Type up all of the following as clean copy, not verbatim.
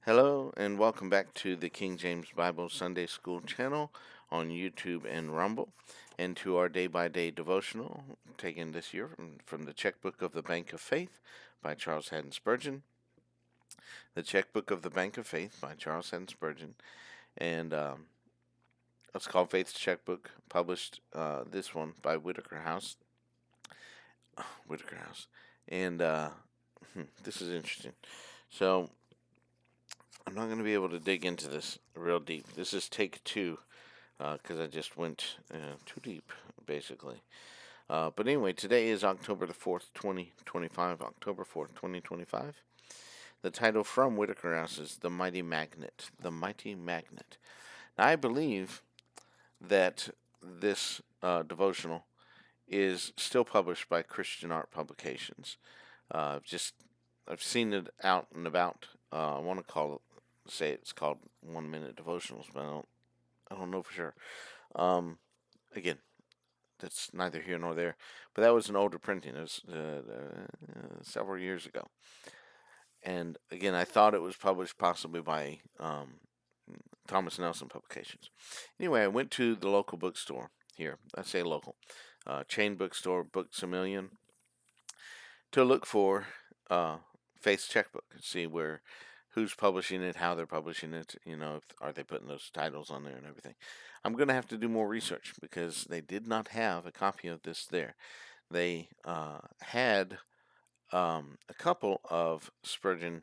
Hello, and welcome back to the King James Bible Sunday School channel on YouTube and Rumble, and to our day by day devotional taken this year from the Checkbook of the Bank of Faith by Charles Spurgeon. The Checkbook of the Bank of Faith by Charles Spurgeon, and it's called Faith's Checkbook, published this one by Whitaker House. Whitaker House, and this is interesting. So, I'm not going to be able to dig into this real deep. This is take two because I just went too deep, basically. But anyway, today is October the 4th, 2025. October 4th, 2025. The title from Whitaker House is The Mighty Magnet. The Mighty Magnet. Now, I believe that this devotional is still published by Christian Art Publications. I've seen it out and about. I want to say it's called 1 Minute Devotionals, but I don't know for sure. Again, that's neither here nor there. But that was an older printing. It was several years ago. And again, I thought it was published possibly by Thomas Nelson Publications. Anyway, I went to the local bookstore here. I say local. Chain bookstore, Books A Million, to look for Faith's Checkbook. See who's publishing it, how they're publishing it, are they putting those titles on there and everything. I'm going to have to do more research because they did not have a copy of this there. They had a couple of Spurgeon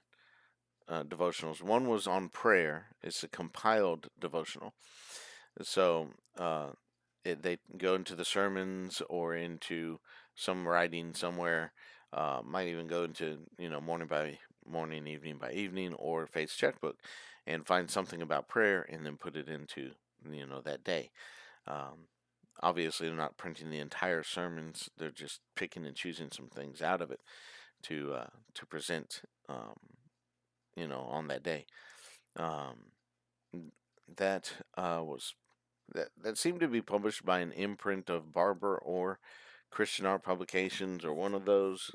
devotionals. One was on prayer. It's a compiled devotional. So they go into the sermons or into some writing somewhere. Might even go into morning by morning, evening by evening, or Faith's Checkbook, and find something about prayer and then put it into that day. Obviously, they're not printing the entire sermons; they're just picking and choosing some things out of it to present, on that day. Um, that was that seemed to be published by an imprint of Barber or Christian Art Publications or one of those.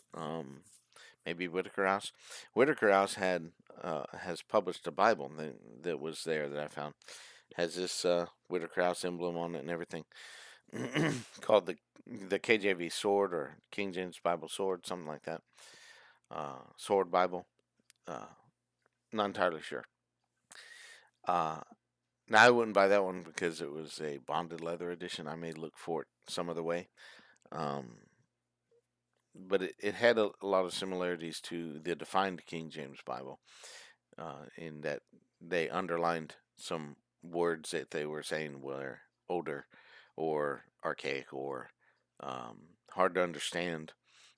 Maybe Whitaker House. Whitaker House has published a Bible that was there that I found. Has this Whitaker House emblem on it and everything. Called the KJV Sword or King James Bible Sword, something like that. Sword Bible. Uh, Not entirely sure. Uh, Now I wouldn't buy that one because it was a bonded leather edition. I may look for it some other way. Um, but it had a lot of similarities to the Defined King James Bible, in that they underlined some words that they were saying were older or archaic or hard to understand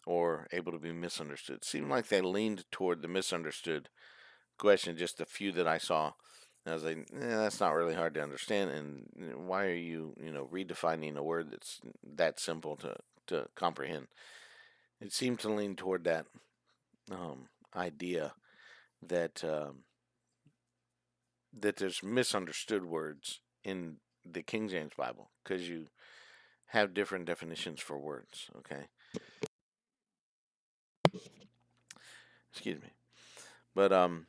or able to be misunderstood. It seemed like they leaned toward the misunderstood question, just a few that I saw. And I was like, that's not really hard to understand. And why are you, redefining a word that's that simple to comprehend? It seemed to lean toward that idea that that there's misunderstood words in the King James Bible because you have different definitions for words. Okay, excuse me, but and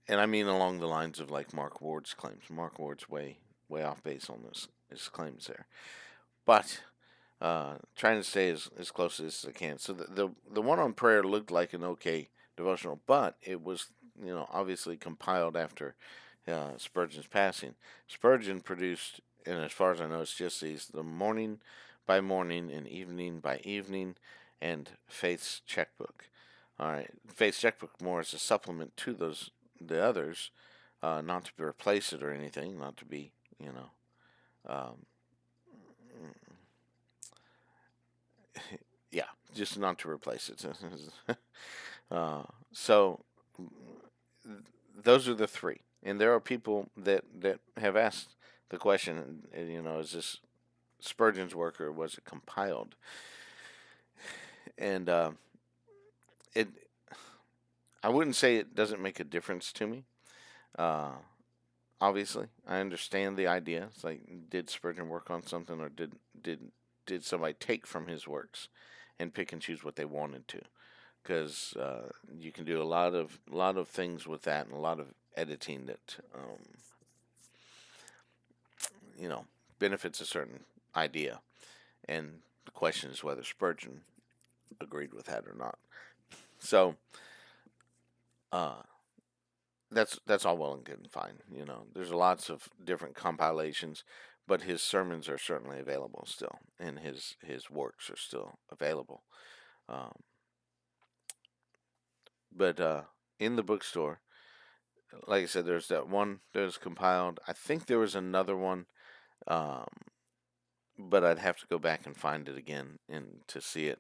I mean along the lines of like Mark Ward's claims. Mark Ward's way off base on his claims there, but trying to stay as close as I can. So the one on prayer looked like an okay devotional, but it was obviously compiled after Spurgeon's passing. Spurgeon produced, and as far as I know, it's just these: the morning by morning and evening by evening, and Faith's Checkbook. All right, Faith's Checkbook more as a supplement to the others, not to replace it or anything, not to be um, yeah, just not to replace it. So those are the three, and there are people that have asked the question. Is this Spurgeon's work or was it compiled? And it, I wouldn't say it doesn't make a difference to me. Uh, Obviously, I understand the idea. It's like, did Spurgeon work on something, or did somebody take from his works and pick and choose what they wanted to? because you can do a lot of things with that, and a lot of editing that you know benefits a certain idea. And the question is whether Spurgeon agreed with that or not. So uh, that's all well and good and fine. There's lots of different compilations, but his sermons are certainly available still, and his works are still available. Um, but in the bookstore, like I said, there's that one that was compiled. I think there was another one, um, but I'd have to go back and find it again and to see it.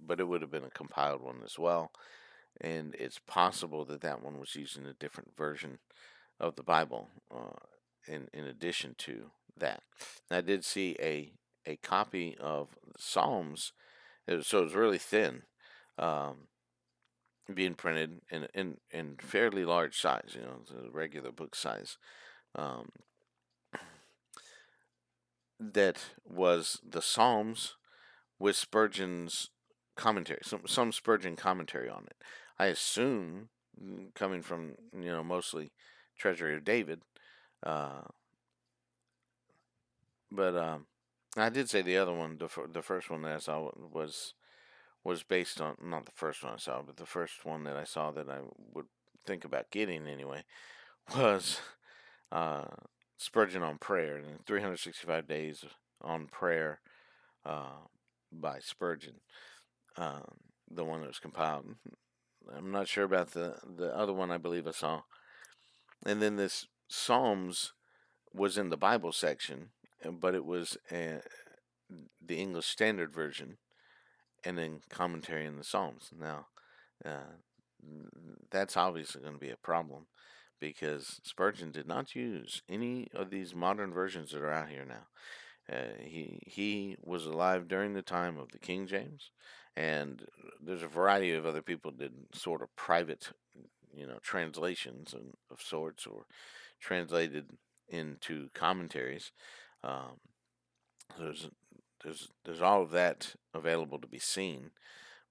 But it would have been a compiled one as well, and it's possible that that one was using a different version of the Bible. In addition to that, and I did see a copy of Psalms. So it was really thin, um, being printed in fairly large size. The regular book size. Um, that was the Psalms with Spurgeon's commentary, some Spurgeon commentary on it. I assume, coming from mostly Treasury of David, uh, but I did say the other one, the first one that I saw was based on, not the first one I saw, but the first one that I saw that I would think about getting anyway was uh, Spurgeon on prayer and 365 days on prayer uh, by Spurgeon, uh, the one that was compiled. I'm not sure about the other one I believe I saw. And then this Psalms was in the Bible section, but it was the English Standard Version, and then commentary in the Psalms. Now, uh, that's obviously going to be a problem because Spurgeon did not use any of these modern versions that are out here now. He was alive during the time of the King James, and there's a variety of other people did sort of private, translations of sorts, or translated into commentaries. Um, there's there's all of that available to be seen,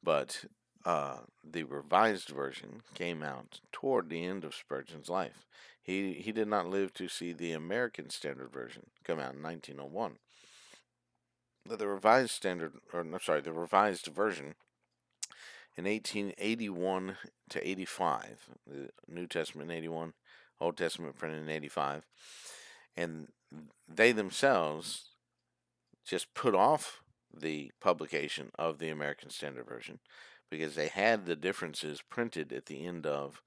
but the revised version came out toward the end of Spurgeon's life. He did not live to see the American Standard Version come out in 1901. The revised standard, or I'm sorry, the revised version in 1881 to 85. The New Testament in 81, Old Testament printed in 85, and they themselves just put off the publication of the American Standard Version because they had the differences printed at the end of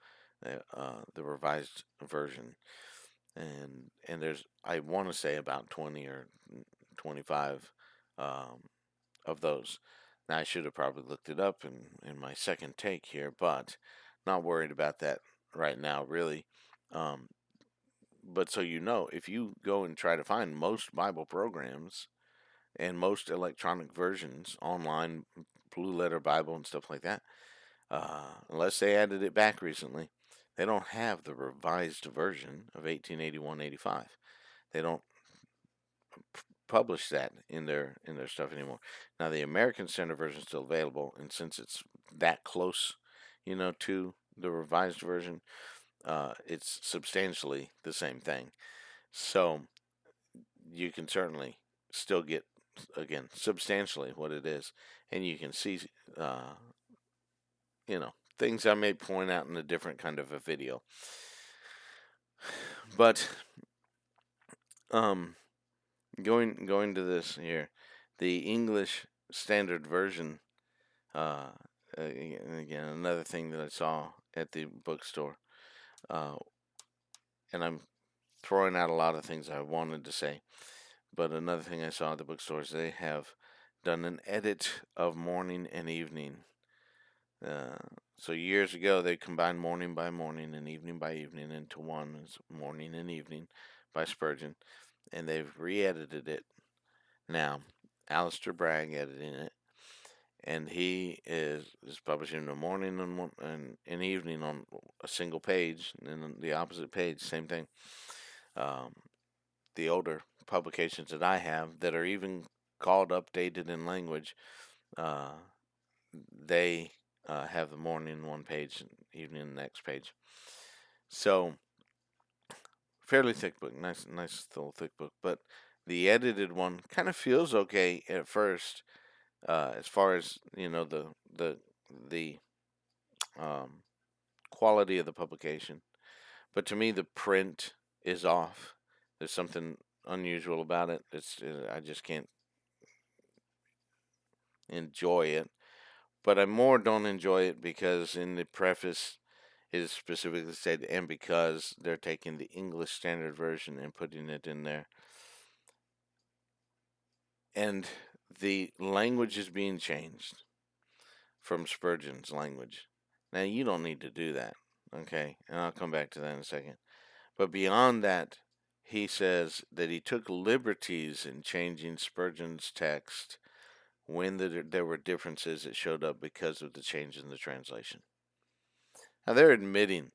the revised version, and there's, I want to say, about 20 or 25 um, of those. Now I should have probably looked it up in my second take here, but not worried about that right now, really. Um, but so if you go and try to find most Bible programs and most electronic versions online, Blue Letter Bible and stuff like that, unless they added it back recently, they don't have the revised version of 1881-85. They don't publish that in their stuff anymore. Now the American Standard version is still available, and since it's that close, to the revised version, it's substantially the same thing. So you can certainly still get, again, substantially what it is, and you can see, uh, things I may point out in a different kind of a video. But um, going to this here, the English Standard Version. Uh, again, another thing that I saw at the bookstore, uh, and I'm throwing out a lot of things I wanted to say, but another thing I saw at the bookstore is they have done an edit of morning and evening. Uh, so years ago, they combined morning by morning and evening by evening into one, as morning and evening by Spurgeon, and they've re-edited it now. Alistair Bragg editing it, and he is publishing in the morning and in evening on a single page, and then the opposite page, same thing. Um, the older publications that I have that are even called updated in language, uh, they have the morning one page and evening the next page. So fairly thick book, nice little thick book. But the edited one kind of feels okay at first, as far as the um, quality of the publication. But to me, the print is off. There's something unusual about it. I just can't enjoy it. But I more don't enjoy it because in the preface it is specifically said, and because they're taking the English Standard Version and putting it in there. And the language is being changed from Spurgeon's language. Now, you don't need to do that, okay? And I'll come back to that in a second. But beyond that, he says that he took liberties in changing Spurgeon's text when there were differences that showed up because of the change in the translation. Now, they're admitting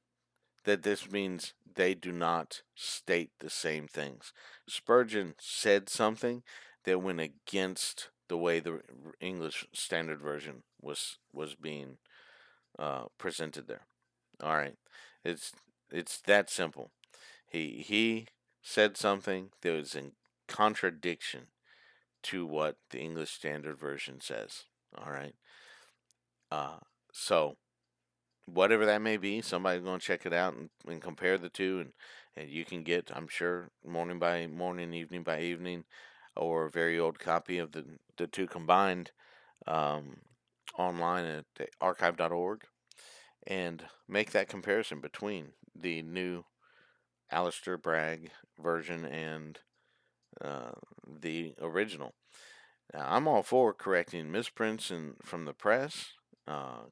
that this means they do not state the same things. Spurgeon said something that went against the way the English Standard Version was being presented there. All right, it's that simple. He said something that was in contradiction to what the English Standard Version says. All right, uh, so whatever that may be, somebody's going to check it out and compare the two, and you can get, I'm sure, morning by morning, evening by evening, or a very old copy of the two combined um, online at archive.org, and make that comparison between the new Alistair Bragg version and uh, the original. Now, I'm all for correcting misprints and from the press,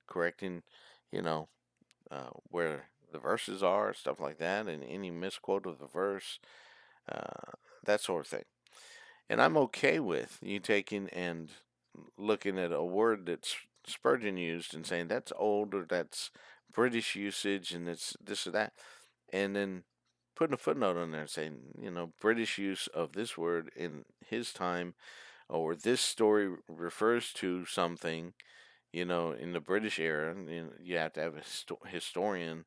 correcting, you know, where the verses are, stuff like that, and any misquote of the verse, uh, that sort of thing. And I'm okay with you taking and looking at a word that Spurgeon used and saying that's old or that's British usage and it's this or that, and then putting a footnote on there saying, British use of this word in his time, or this story refers to something, in the British era. And, you have to have a historian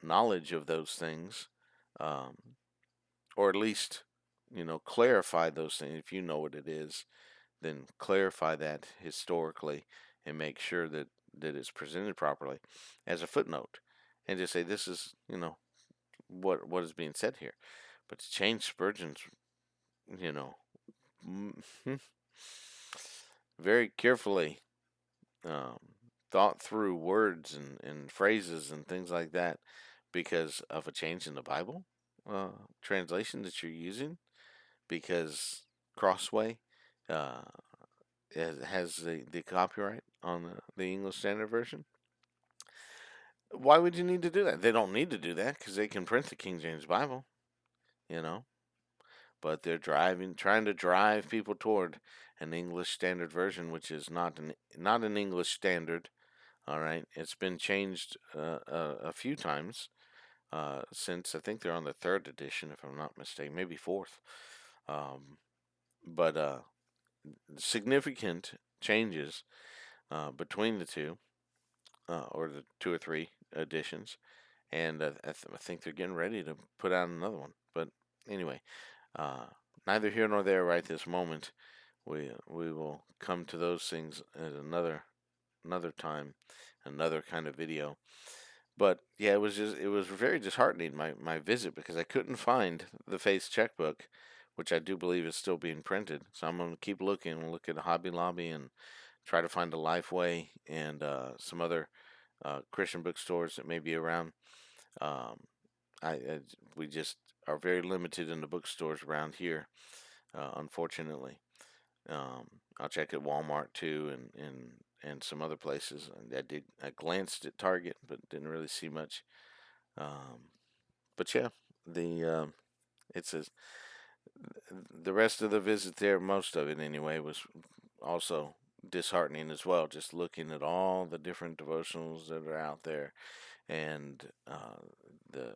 knowledge of those things, um, or at least clarify those things. If you know what it is, then clarify that historically and make sure that it's presented properly as a footnote, and just say this is what is being said here. But to change Spurgeon's, you know, very carefully um, thought through words and phrases and things like that because of a change in the Bible translation that you're using, because Crossway uh, has the copyright on the English Standard Version. Why would you need to do that? They don't need to do that because they can print the King James Bible, you know. But they're trying to drive people toward an English Standard Version, which is not an English Standard. All right, it's been changed a few times since I think they're on the third edition, if I'm not mistaken, maybe fourth. Um, but significant changes between the two, or the two or three editions, and I think they're getting ready to put out another one. But anyway, uh, neither here nor there right this moment. We will come to those things at another time, another kind of video. But yeah, it was very disheartening, my visit, because I couldn't find the Faith checkbook, which I do believe is still being printed. So I'm gonna keep looking. We'll look at Hobby Lobby and try to find a Lifeway and some other Christian bookstores that may be around. Um, we just are very limited in the bookstores around here, unfortunately. Um, I'll check at Walmart too, and some other places. I glanced at Target, but didn't really see much. Um, but yeah, the it's a the rest of the visit there, most of it anyway, was also disheartening as well. Just looking at all the different devotionals that are out there, and the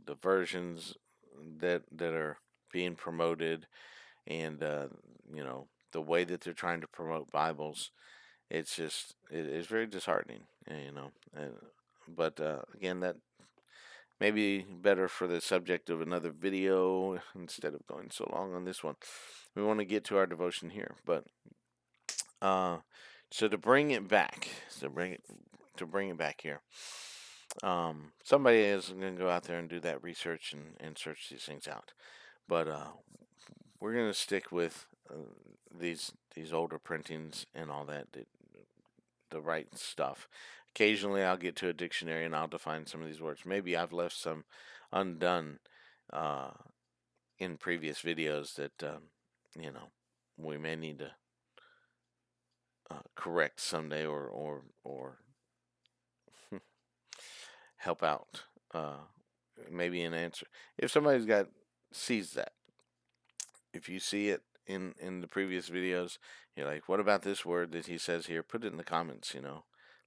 the versions that are being promoted, and the way that they're trying to promote Bibles, it's very disheartening, but again, that may be better for the subject of another video instead of going so long on this one. We want to get to our devotion here, but uh, so to bring it back, to bring it back here, somebody is going to go out there and do that research and search these things out. But we're going to stick with these older printings and all that, the right stuff. Occasionally, I'll get to a dictionary and I'll define some of these words. Maybe I've left some undone uh, in previous videos that we may need to correct someday, or help out. Maybe an answer if somebody's got sees that. If you see it in the previous videos, you're like, what about this word that he says here? Put it in the comments.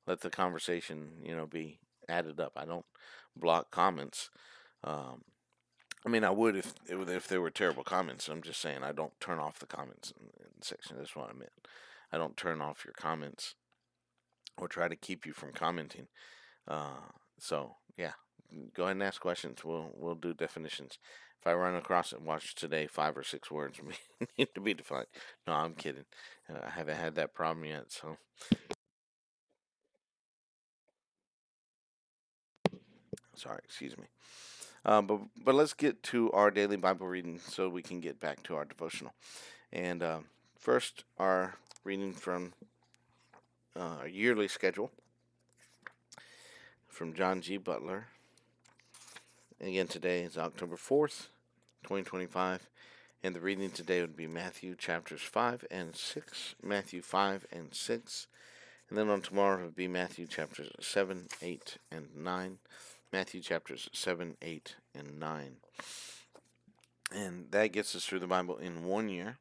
Let the conversation be added up. I don't block comments. Um, I mean, I would if there were terrible comments. I'm just saying I don't turn off the comments in the section. That's what I meant. I don't turn off your comments or try to keep you from commenting. So yeah, go ahead and ask questions. We'll do definitions. If I run across it, watch today, 5 or 6 words need to be defined. No, I'm kidding. I haven't had that problem yet. So sorry, excuse me. But let's get to our daily Bible reading so we can get back to our devotional. And first, our reading from our yearly schedule from John G. Butler. And again, today is October 4th, 2025. And the reading today would be Matthew chapters 5 and 6. Matthew 5 and 6. And then on tomorrow it would be Matthew chapters 7, 8, and 9. Matthew chapters 7, 8, and 9. And that gets us through the Bible in 1 year.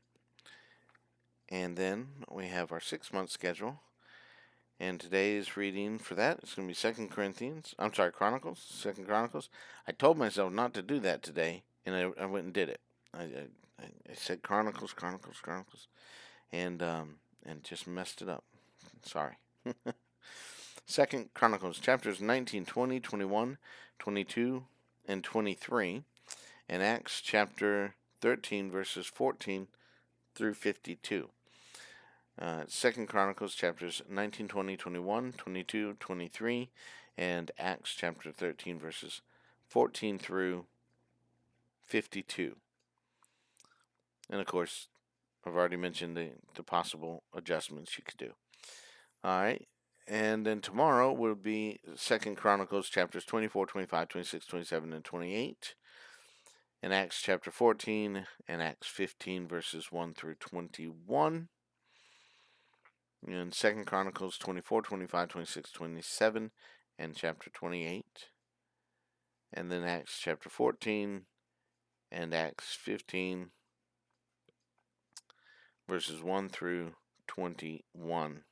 And then we have our 6-month schedule. And today's reading for that is going to be Chronicles, 2nd Chronicles. I told myself not to do that today, and I went and did it. I said Chronicles, and just messed it up. Sorry. 2nd Chronicles, chapters 19, 20, 21, 22, and 23, and Acts chapter 13, verses 14 through 52. 2nd Chronicles chapters 19, 20, 21, 22, 23, and Acts chapter 13, verses 14 through 52. And of course, I've already mentioned the possible adjustments you could do. All right. And then tomorrow will be 2nd Chronicles chapters 24, 25, 26, 27, and 28. And Acts chapter 14 and Acts 15, verses 1 through 21. In 2nd Chronicles 24, 25, 26, 27, and chapter 28. And then Acts chapter 14 and Acts 15, verses 1 through 21.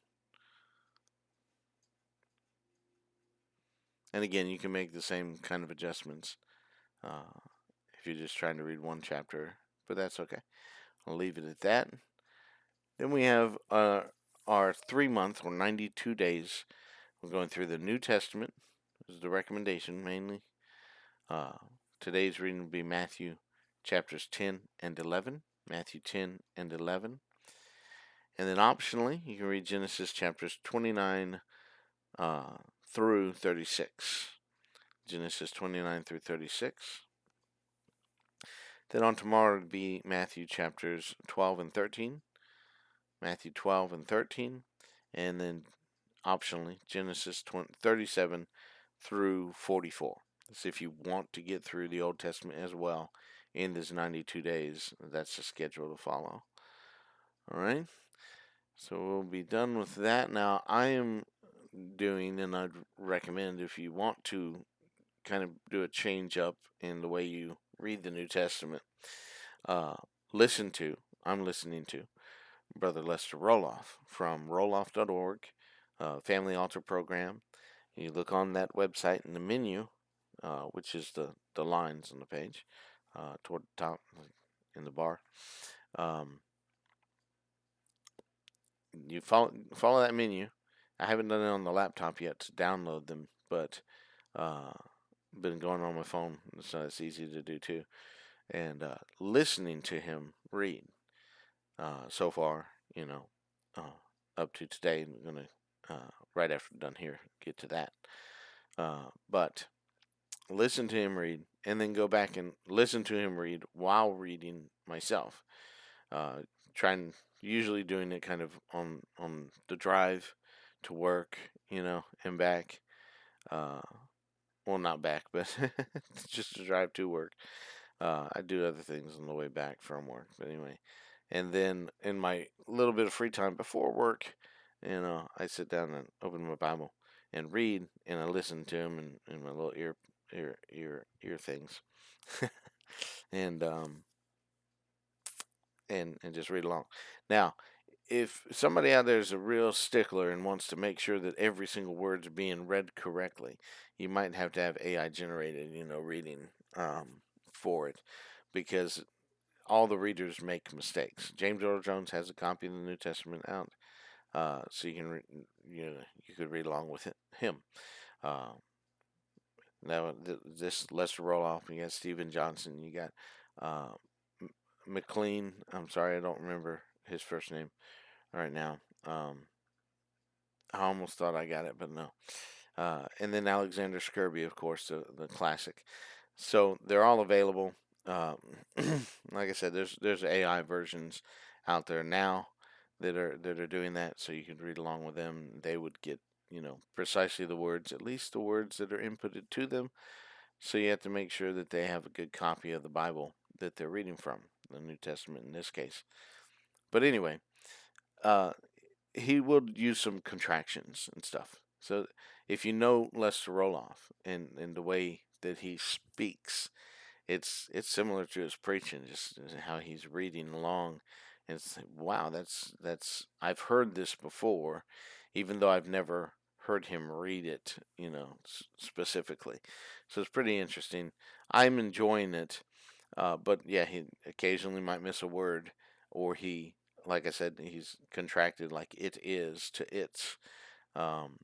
And again, you can make the same kind of adjustments if you're just trying to read one chapter, but that's okay. I'll leave it at that. Then we have our 3-month or 92 days. We're going through the New Testament. This is the recommendation mainly. Today's reading will be Matthew chapters 10 and 11. Matthew 10 and 11. And then optionally, you can read Genesis chapters 29 through 36. Genesis 29 through 36. Then on tomorrow would be Matthew chapters 12 and 13. Matthew 12 and 13. And then optionally, Genesis 37 through 44. So if you want to get through the Old Testament as well in this 92 days, that's the schedule to follow. All right. So we'll be done with that. Now, I am doing, and I'd recommend if you want to kind of do a change up in the way you read the New Testament, I'm listening to Brother Lester Roloff from roloff.org, Family Altar Program. You look on that website in the menu, which is the lines on the page, toward the top in the bar. you follow that menu. I haven't done it on the laptop yet to download them, but uh, been going on my phone, so it's easy to do too. And listening to him read so far, up to today. I'm gonna right after I'm done here get to that. But listen to him read, and then go back and listen to him read while reading myself. Uh, trying usually doing it kind of on the drive to work, and back. Uh, well, not back, but just to drive to work. I do other things on the way back from work, but anyway. And then in my little bit of free time before work, I sit down and open my Bible and read, and I listen to him in my little ear things, and and just read along. Now, if somebody out there is a real stickler and wants to make sure that every single word's being read correctly, you might have to have AI generated, reading for it, because all the readers make mistakes. James Earl Jones has a copy of the New Testament out, so you can you could read along with him. Uh, Now this Lester Roloff, you got Stephen Johnson, you got uh, McLean. I'm sorry, I don't remember his first name right now. I almost thought I got it, but no. And then Alexander Skirby, of course, the classic. So they're all available. Um, like I said, there's AI versions out there now that are doing that, so you can read along with them. They would get precisely the words, at least the words that are inputted to them. So you have to make sure that they have a good copy of the Bible that they're reading from, the New Testament in this case. But anyway, uh, he will use some contractions and stuff. So if you know Lester Roloff and the way that he speaks, it's similar to his preaching, just how he's reading along. And it's like, wow, that's I've heard this before, even though I've never heard him read it, specifically. So it's pretty interesting. I'm enjoying it, but yeah, he occasionally might miss a word, or like I said, he's contracted like it is to its. Um,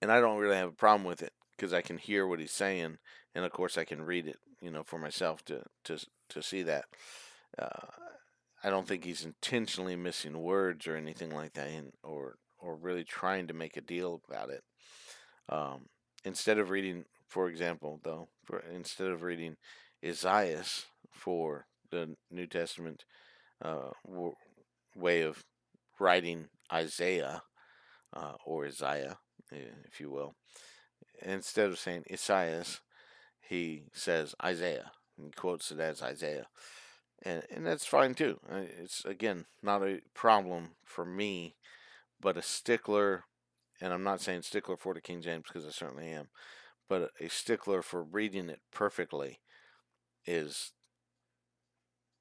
and I don't really have a problem with it because I can hear what he's saying, and of course I can read it, for myself to see that. Uh, I don't think he's intentionally missing words or anything like that, or really trying to make a deal about it. Um, instead of reading, for example, instead of reading Isaiah for the New Testament uh, way of writing Isaiah, or Isaiah, if you will, instead of saying Isaiah, he says Isaiah. He quotes it as Isaiah. And that's fine too. It's, again, not a problem for me, but a stickler, and I'm not saying stickler for the King James because I certainly am, but a stickler for reading it perfectly is,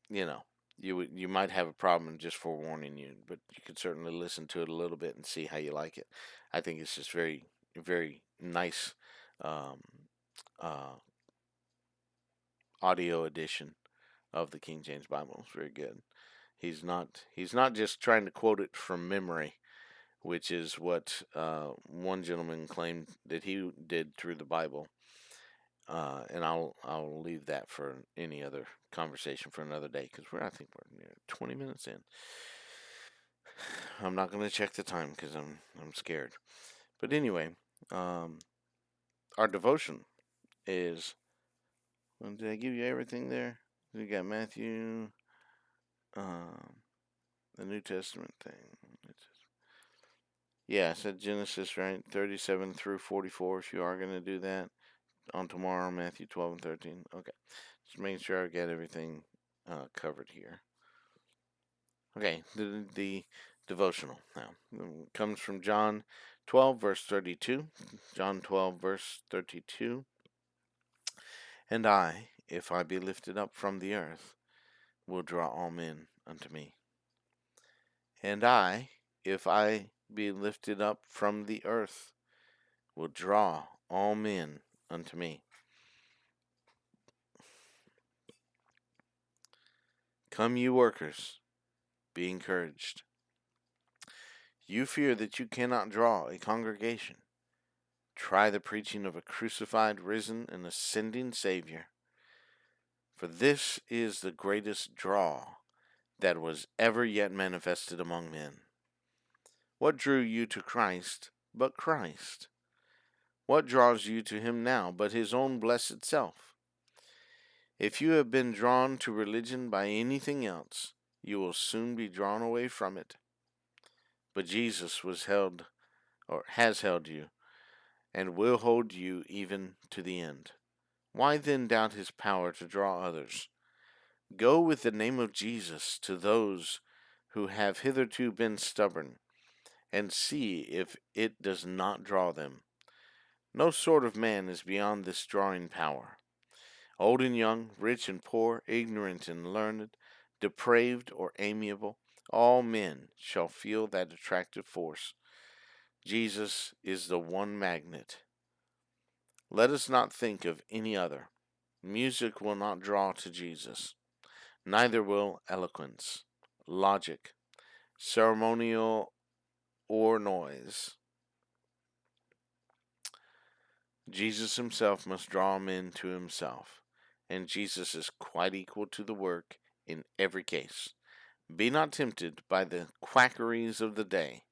you know, you might have a problem, just forewarning you, but you could certainly listen to it a little bit and see how you like it. I think it's just very, very nice um, uh, audio edition of the King James Bible. It's very good. He's not just trying to quote it from memory, which is what one gentleman claimed that he did through the Bible. And I'll leave that for any other conversation for another day, because I think we're near 20 minutes in. I'm not going to check the time because I'm scared. But anyway, um, our devotion is. Well, did I give you everything there? We got Matthew, um, the New Testament thing. Yeah, I said Genesis, right? 37 through 44. If you are going to do that on tomorrow, Matthew 12 and 13. Okay, just making sure I get everything covered here. Okay, the devotional now comes from John 12, verse 32. John 12, verse 32. And I, if I be lifted up from the earth, will draw all men unto me. And I, if I be lifted up from the earth, will draw all men unto me. Come, you workers, be encouraged. You fear that you cannot draw a congregation. Try the preaching of a crucified, risen, and ascending Savior. For this is the greatest draw that was ever yet manifested among men. What drew you to Christ but Christ? What draws you to him now but his own blessed self? If you have been drawn to religion by anything else, you will soon be drawn away from it. But Jesus was held, or has held you, and will hold you even to the end. Why then doubt his power to draw others? Go with the name of Jesus to those who have hitherto been stubborn, and see if it does not draw them. No sort of man is beyond this drawing power. Old and young, rich and poor, ignorant and learned, depraved or amiable, all men shall feel that attractive force. Jesus is the one magnet. Let us not think of any other. Music will not draw to Jesus. Neither will eloquence, logic, ceremonial, or noise. Jesus himself must draw men to himself, and Jesus is quite equal to the work in every case. Be not tempted by the quackeries of the day,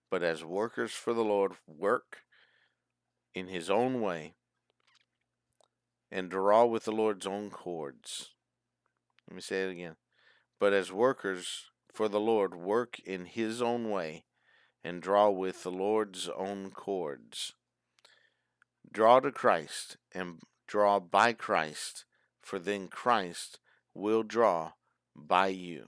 but as workers for the Lord, work in his own way, and draw with the Lord's own cords. Let me say it again. But as workers for the Lord, work in his own way, and draw with the Lord's own cords. Draw to Christ, and draw by Christ, for then Christ will draw by you.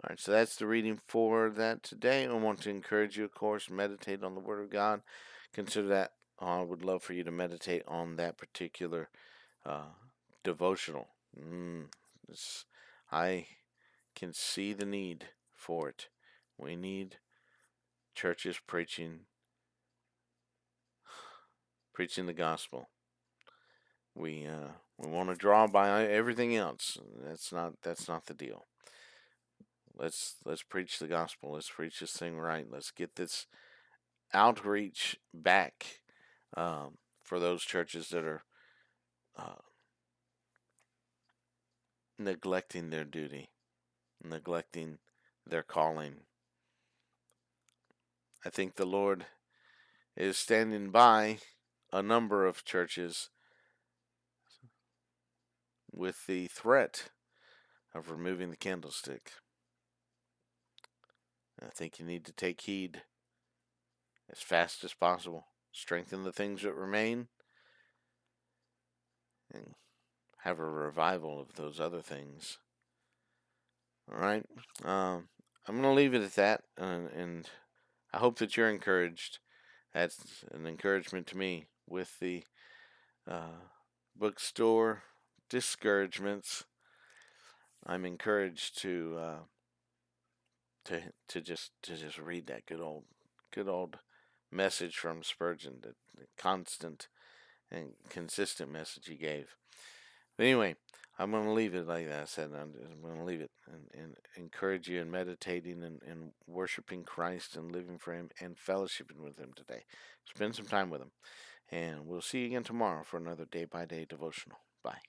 All right, so that's the reading for that today. I want to encourage you, of course, meditate on the Word of God. Consider that. I would love for you to meditate on that particular devotional. I can see the need for it. We need churches preaching the gospel. We want to draw by everything else. That's not the deal. Let's preach the gospel. Let's preach this thing right. Let's get this outreach back for those churches that are neglecting their duty, neglecting their calling. I think the Lord is standing by a number of churches with the threat of removing the candlestick. I think you need to take heed as fast as possible. Strengthen the things that remain and have a revival of those other things. All right. I'm going to leave it at that, and I hope that you're encouraged. That's an encouragement to me with the bookstore discouragements. I'm encouraged to just read that good old message from Spurgeon, the constant and consistent message he gave. But anyway, I'm going to leave it like that. I said I'm going to leave it and encourage you in meditating and worshiping Christ and living for him and fellowshipping with him today. Spend some time with him. And we'll see you again tomorrow for another day-by-day devotional. Bye.